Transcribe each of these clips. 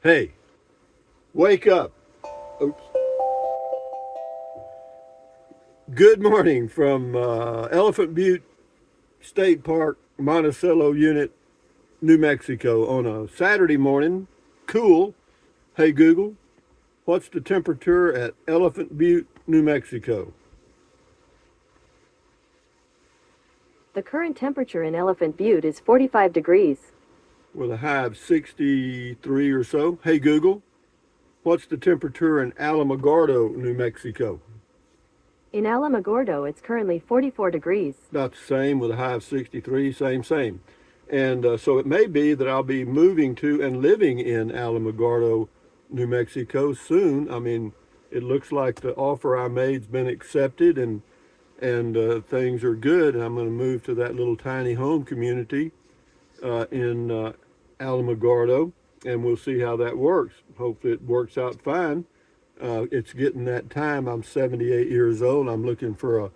Hey, wake up. Oops. Good morning from Elephant Butte State Park, Monticello Unit, New Mexico on a Saturday morning. Cool. Hey Google, what's the temperature at Elephant Butte, New Mexico? The current temperature in Elephant Butte is 45 degrees. With a high of 63 or so. Hey Google, what's the temperature in Alamogordo, New Mexico? In Alamogordo, it's currently 44 degrees. About the same with a high of 63, same. And so it may be that I'll be moving to and living in Alamogordo, New Mexico soon. I mean, it looks like the offer I made's been accepted and things are good. And I'm going to move to that little tiny home community in Alamogordo, and we'll see how that works. Hopefully it works out fine. It's getting that time. I'm 78 years old. I'm looking for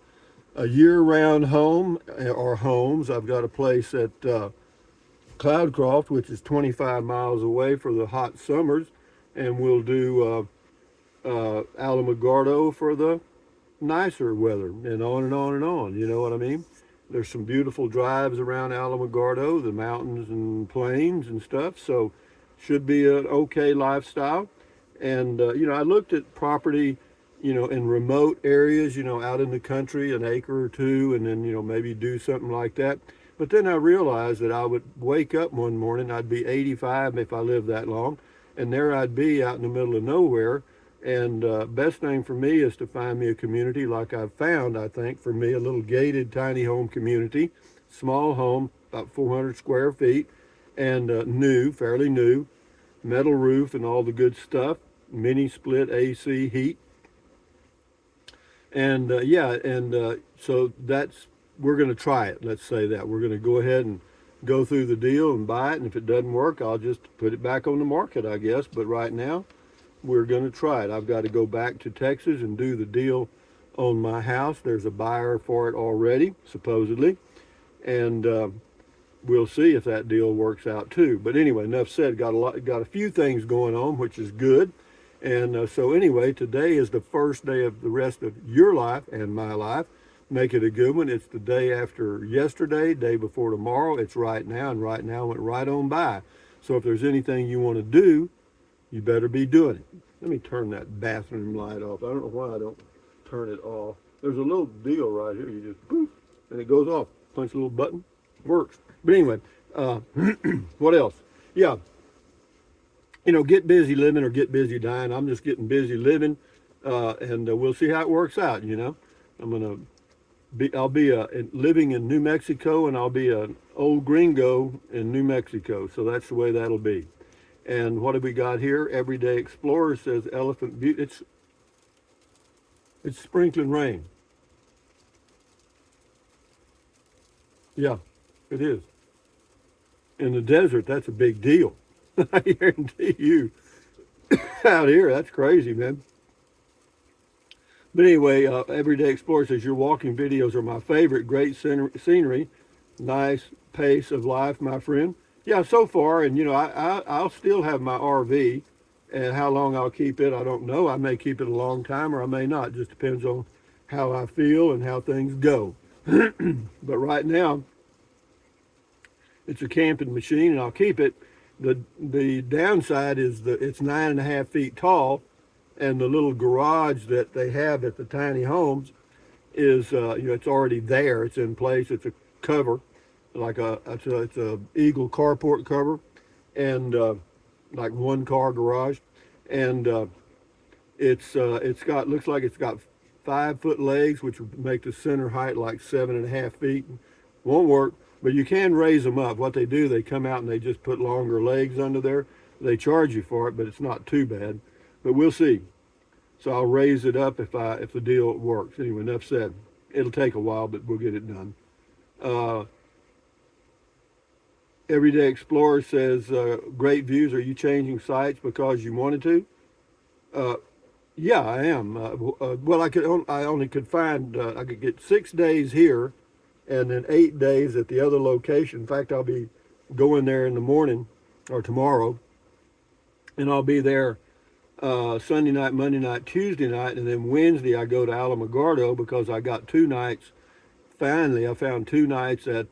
a year-round home or homes. I've got a place at Cloudcroft, which is 25 miles away for the hot summers, and we'll do Alamogordo for the nicer weather, and on and on and on. You know what I mean? There's some beautiful drives around Alamogordo, the mountains and plains and stuff. So should be an okay lifestyle. And I looked at property, in remote areas, out in the country, an acre or two, and then maybe do something like that. But then I realized that I would wake up one morning, I'd be 85 if I lived that long, and there I'd be out in the middle of nowhere. And best thing for me is to find me a community like I've found, I think, for me, a little gated tiny home community, small home, about 400 square feet, and new, fairly new, metal roof and all the good stuff, mini split AC heat. And so we're going to try it. Let's say that. We're going to go ahead and go through the deal and buy it. And if it doesn't work, I'll just put it back on the market, I guess. But right now, we're going to try it. I've got to go back to Texas and do the deal on my house. There's a buyer for it already, supposedly. And we'll see if that deal works out too. But anyway, enough said. Got a few things going on, which is good. And so anyway, today is the first day of the rest of your life and my life. Make it a good one. It's the day after yesterday, day before tomorrow. It's right now, and right now went right on by. So if there's anything you want to do, you better be doing it. Let me turn that bathroom light off. I don't know why I don't turn it off. There's a little deal right here. You just poof, and it goes off. Punch a little button, works. But anyway, what else? Yeah, get busy living or get busy dying. I'm just getting busy living, and we'll see how it works out. I'll be living in New Mexico, and I'll be an old gringo in New Mexico. So that's the way that'll be. And what have we got here? Everyday Explorer says Elephant Butte. It's sprinkling rain. Yeah, it is. In the desert, that's a big deal. I guarantee you. Out here, that's crazy, man. But anyway, Everyday Explorer says your walking videos are my favorite. Great scenery, nice pace of life, my friend. Yeah, so far, and I'll still have my RV, and how long I'll keep it, I don't know. I may keep it a long time, or I may not. It just depends on how I feel and how things go. But right now, it's a camping machine, and I'll keep it. The downside is that it's 9.5 feet tall, and the little garage that they have at the tiny homes is it's already there. It's in place. It's a cover, like it's a Eagle carport cover, and like one car garage, and it's got looks like it's got 5 foot legs, which would make the center height like 7.5 feet. Won't work, but you can raise them up. What they do, they come out and they just put longer legs under there. They charge you for it, but it's not too bad. But we'll see. So I'll raise it up if the deal works. Anyway, enough said. It'll take a while, but we'll get it done. Uh, Everyday Explorer says, great views. Are you changing sites because you wanted to? Uh, yeah, I am. Well, I only could find, I could get 6 days here and then 8 days at the other location. In fact, I'll be going there in the morning or tomorrow and I'll be there Sunday night, Monday night, Tuesday night, and then Wednesday I go to Alamogordo because I got 2 nights. Finally, I found 2 nights at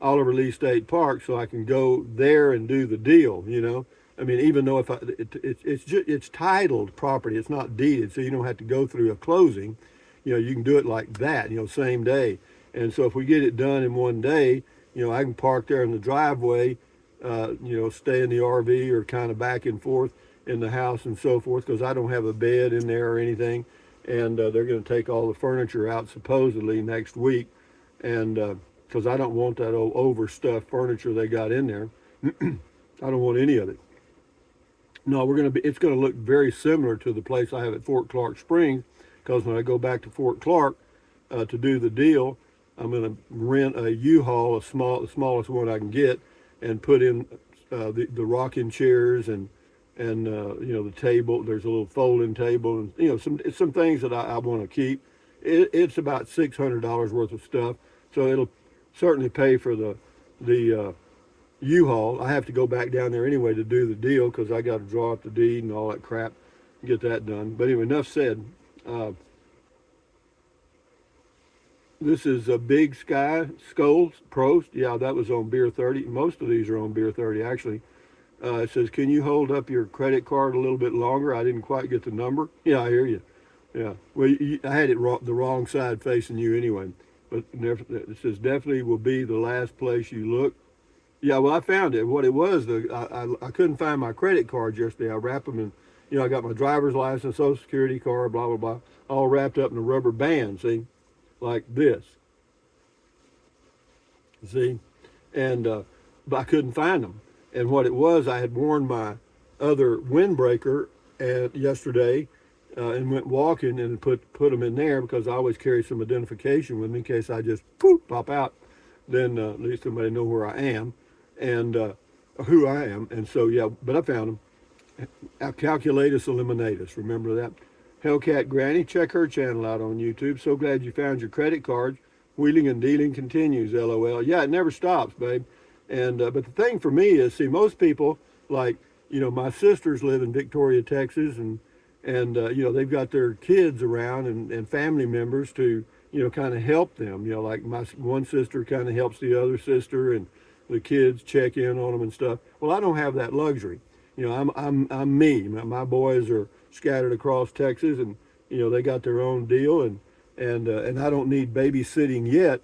Oliver Lee State Park, so I can go there and do the deal. I mean, even though if it's titled property, it's not deeded, so you don't have to go through a closing. You can do it like that. Same day. And so if we get it done in one day, I can park there in the driveway, stay in the RV or kind of back and forth in the house and so forth because I don't have a bed in there or anything. And they're going to take all the furniture out supposedly next week. And because I don't want that old overstuffed furniture they got in there. I don't want any of it. No, it's going to look very similar to the place I have at Fort Clark Springs because when I go back to Fort Clark to do the deal, I'm going to rent a U-Haul, the smallest one I can get, and put in the rocking chairs and the table. There's a little folding table and some things that I want to keep. It's about $600 worth of stuff, so it'll certainly pay for the U-Haul. I have to go back down there anyway to do the deal because I got to draw up the deed and all that crap, get that done. But anyway, enough said. This is a Big Sky Skulls Prost. Yeah, that was on Beer 30. Most of these are on Beer 30 actually. It says, can you hold up your credit card a little bit longer? I didn't quite get the number. Yeah, I hear you. Yeah. Well, I had it the wrong side facing you anyway. But it says, definitely will be the last place you look. Yeah, well, I found it. What it was, I couldn't find my credit cards yesterday. I wrapped them in, I got my driver's license, social security card, blah, blah, blah, all wrapped up in a rubber band, see, like this. See? And, but I couldn't find them. And what it was, I had worn my other windbreaker yesterday and went walking and put them in there because I always carry some identification with me in case I just pop out. Then at least somebody know where I am and who I am. And so, yeah, but I found them. Calculatus Eliminatus. Remember that? Hellcat Granny, check her channel out on YouTube. So glad you found your credit cards. Wheeling and dealing continues, LOL. Yeah, it never stops, babe. And but the thing for me is, see, most people like, my sisters live in Victoria, Texas, and they've got their kids around and family members to kind of help them. Like my one sister kind of helps the other sister, and the kids check in on them and stuff. Well, I don't have that luxury. I'm me. My boys are scattered across Texas, and they got their own deal, and I don't need babysitting yet.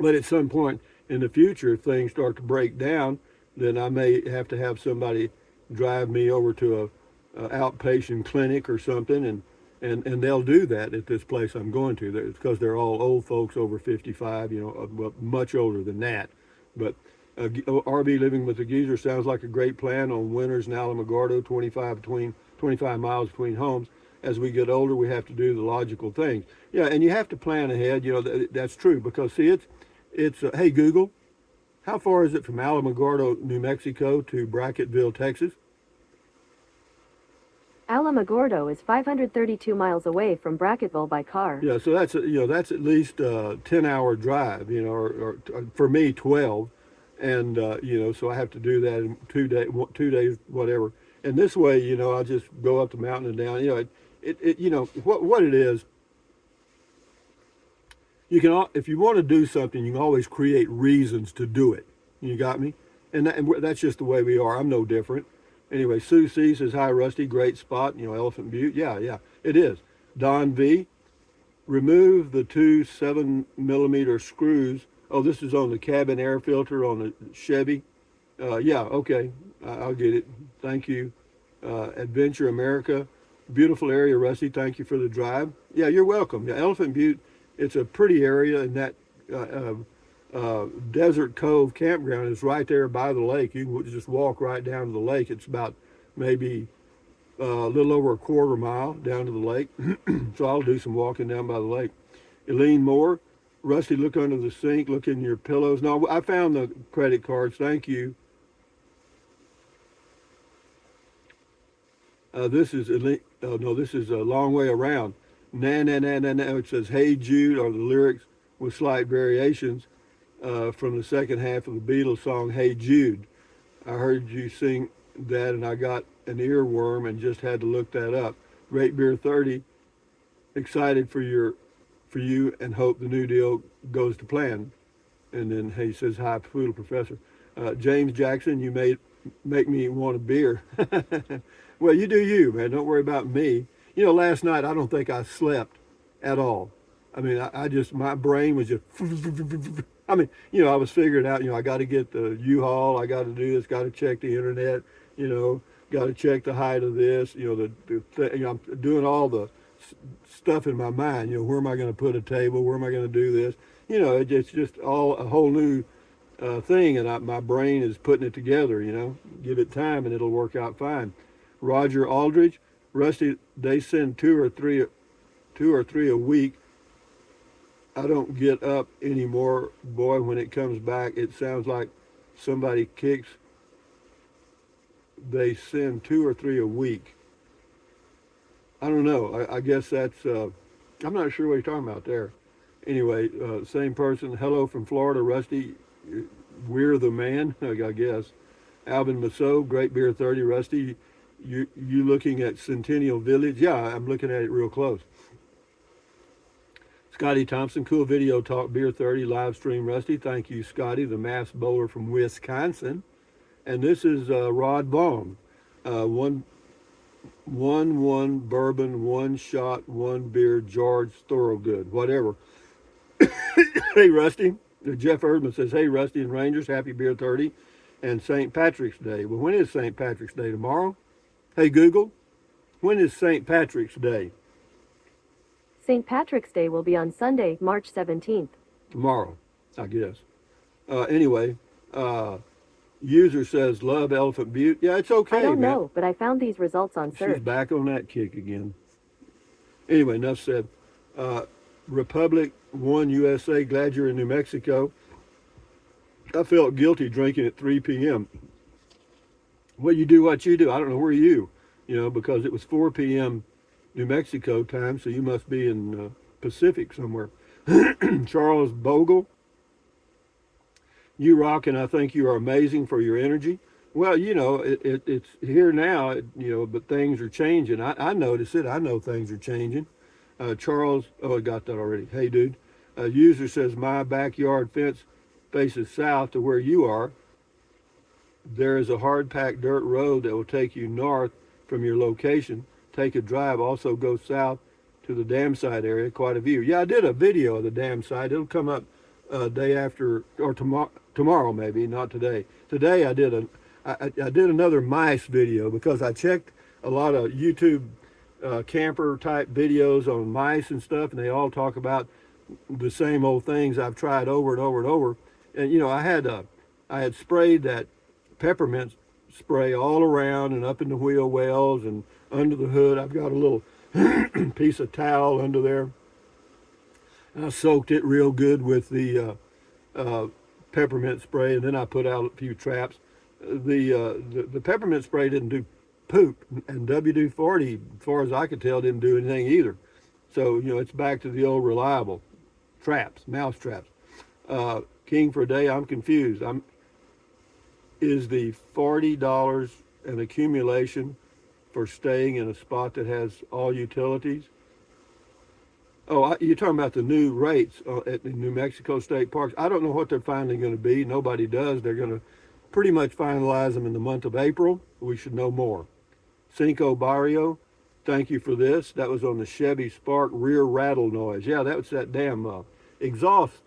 But at some point in the future, if things start to break down, then I may have to have somebody drive me over to a outpatient clinic or something, and they'll do that at this place I'm going to. It's because they're all old folks over 55, well, much older than that. But RV living with a geezer sounds like a great plan on winters in Alamogordo, 25 miles between homes. As we get older, we have to do the logical things. Yeah, and you have to plan ahead. That's true because see, it's hey Google, how far is it from Alamogordo, New Mexico to Brackettville, Texas? Alamogordo is 532 miles away from Brackettville by car. Yeah, so that's at least a 10-hour drive, or for me 12, and so I have to do that in 2 days, whatever. And this way, I'll just go up the mountain and down. What it is. You can, if you want to do something, you can always create reasons to do it. You got me? And that's just the way we are. I'm no different. Anyway, Sue C says, hi, Rusty, great spot, Elephant Butte. Yeah, it is. Don V, remove the two 7mm screws. Oh, this is on the cabin air filter on the Chevy. Yeah, okay, I'll get it. Thank you. Adventure America, beautiful area, Rusty. Thank you for the drive. Yeah, you're welcome. Yeah, Elephant Butte, it's a pretty area, and that Desert Cove campground is right there by the lake. You can just walk right down to the lake. It's about maybe a little over a quarter mile down to the lake. So I'll do some walking down by the lake. Eileen Moore, Rusty, look under the sink, look in your pillows. No, I found the credit cards. Thank you. This is this is a long way around. Na na na na na. It says, "Hey Jude," are the lyrics with slight variations from the second half of the Beatles song "Hey Jude." I heard you sing that, and I got an earworm and just had to look that up. Great Beer 30, excited for you and hope the new deal goes to plan. And then he says, hi, Poodle Professor. James Jackson, you make me want a beer. Well, you do you, man. Don't worry about me. You know, last night I don't think I slept at all. I mean, I just, my brain was just, I mean, you know, I was figuring out, you know, I got to get the U-Haul, I got to do this, got to check the internet, you know, got to check the height of this, you know, you know, I'm doing all the stuff in my mind, you know, where am I going to put a table, where am I going to do this? You know, it's just all a whole new thing, and my brain is putting it together. You know, give it time, and it'll work out fine. Roger Aldridge, Rusty, they send two or three a week. I don't get up anymore, boy. When it comes back, it sounds like somebody kicks. They send two or three a week. I don't know. I guess that's. I'm not sure what you're talking about there. Anyway, same person. Hello from Florida, Rusty. We're the man, I guess. Alvin Masso, Great Beer 30, Rusty. You looking at Centennial Village? Yeah, I'm looking at it real close. Scotty Thompson, cool video talk, Beer 30, live stream, Rusty. Thank you, Scotty, the mass bowler from Wisconsin. And this is Rod Vaughn. One bourbon, one shot, one beer, George Thorogood, whatever. Hey, Rusty. Jeff Erdman says, hey, Rusty and Rangers, happy Beer 30 and St. Patrick's Day. Well, when is St. Patrick's Day? Tomorrow? Hey, Google, when is St. Patrick's Day? St. Patrick's Day will be on Sunday, March 17th. Tomorrow, I guess. Anyway, user says, love Elephant Butte. Yeah, it's okay, I don't man. know, but I found these results on search. She's back on that kick again. Anyway, enough said. Republic 1 USA, glad you're in New Mexico. I felt guilty drinking at 3 p.m. Well, you do what you do. I don't know where you know, because it was 4 p.m. New Mexico time, so you must be in Pacific somewhere. Charles Bogle, you rock, and I think you are amazing for your energy. Well, you know, it's here now, you know, but things are changing. I notice it. I know things are changing. Charles, oh, I got that already. Hey, dude. User says, my backyard fence faces south to where you are. There is a hard-packed dirt road that will take you north from your location. Take a drive, also go south to the dam site area, quite a view. Yeah, I did a video of the dam site. It'll come up day after, or tomorrow maybe, not today. Today I did another mice video because I checked a lot of YouTube camper type videos on mice and stuff, and they all talk about the same old things I've tried over and over and over. And you know, I had sprayed that peppermint spray all around and up in the wheel wells and under the hood. I've got a little piece of towel under there. And I soaked it real good with the peppermint spray, and then I put out a few traps. The peppermint spray didn't do poop, and WD-40, as far as I could tell, didn't do anything either. So, you know, it's back to the old reliable traps, mouse traps. King for a day, I'm confused. Is the $40 an accumulation for staying in a spot that has all utilities? Oh, you're talking about the new rates at the New Mexico State Parks. I don't know what they're finally going to be. Nobody does. They're going to pretty much finalize them in the month of April. We should know more. Cinco Barrio, thank you for this. That was on the Chevy Spark rear rattle noise. Yeah, that was that damn exhaust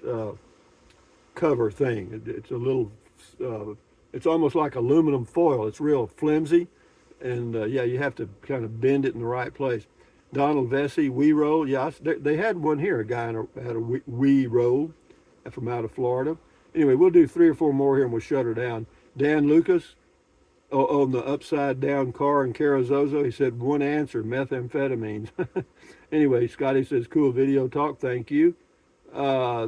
cover thing. It's a little, it's almost like aluminum foil. It's real flimsy. And yeah, you have to kind of bend it in the right place. Donald Vesey, Wee Roll. Yeah, they had one here. A guy had a Wee Roll from out of Florida. Anyway, we'll do 3 or 4 more here and we'll shut her down. Dan Lucas, on the upside down car in Carrizozo, he said one answer, methamphetamines. Anyway, Scotty says, cool video talk, thank you.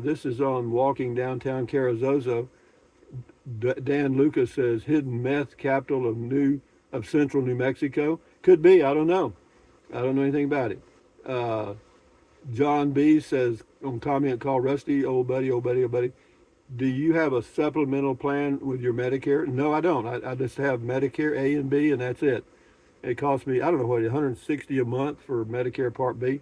This is on walking downtown Carrizozo. Dan Lucas says, hidden meth capital of central New Mexico. Could be, I don't know. I don't know anything about it. John B says, on comment called Rusty, old buddy, Do you have a supplemental plan with your Medicare? No, I don't. I just have Medicare A and B, and that's it. It cost me, I don't know what, 160 a month for Medicare Part B.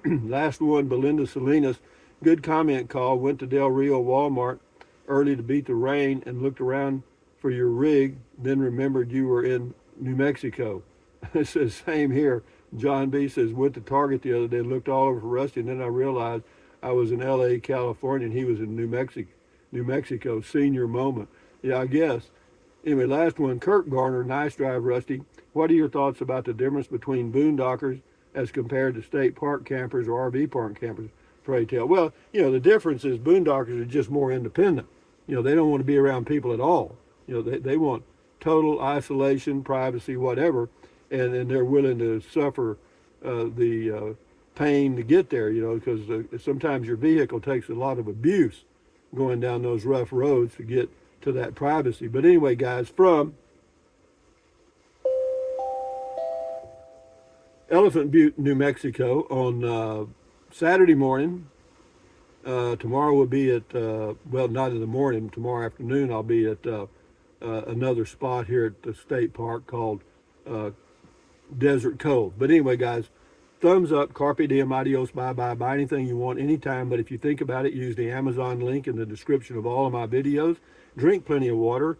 Last one, Belinda Salinas, good comment call. Went to Del Rio Walmart early to beat the rain and looked around for your rig, then remembered you were in New Mexico. It says, same here. John B says, went to Target the other day, looked all over for Rusty, and then I realized I was in LA, California, and he was in New Mexico. New Mexico, senior moment. Yeah, I guess. Anyway, last one, Kirk Garner, nice drive, Rusty. What are your thoughts about the difference between boondockers as compared to state park campers or RV park campers? Pray tell. Well, the difference is boondockers are just more independent. They don't want to be around people at all. They want total isolation, privacy, whatever, and they're willing to suffer the pain to get there, because sometimes your vehicle takes a lot of abuse going down those rough roads to get to that privacy. But anyway, guys, from Elephant Butte, New Mexico, on Saturday morning. Tomorrow will be at, well, not in the morning, tomorrow afternoon I'll be at another spot here at the state park called Desert Cove. But anyway, guys, thumbs up, carpe diem, adios, bye-bye. Buy anything you want anytime. But if you think about it, use the Amazon link in the description of all of my videos. Drink plenty of water.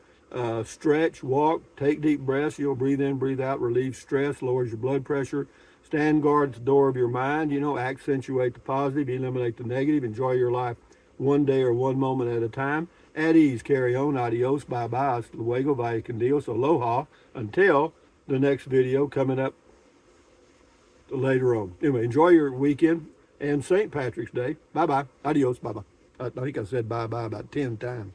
Stretch, walk, take deep breaths. You'll breathe in, breathe out, relieve stress, lowers your blood pressure. Stand guard at the door of your mind. Accentuate the positive, eliminate the negative. Enjoy your life one day or one moment at a time. At ease, carry on, adios, bye-bye. Hasta luego, vaya con Dios, aloha. Until the next video coming up later on. Anyway, enjoy your weekend and St. Patrick's Day. Bye-bye. Adios. Bye-bye. I think I said bye-bye about 10 times.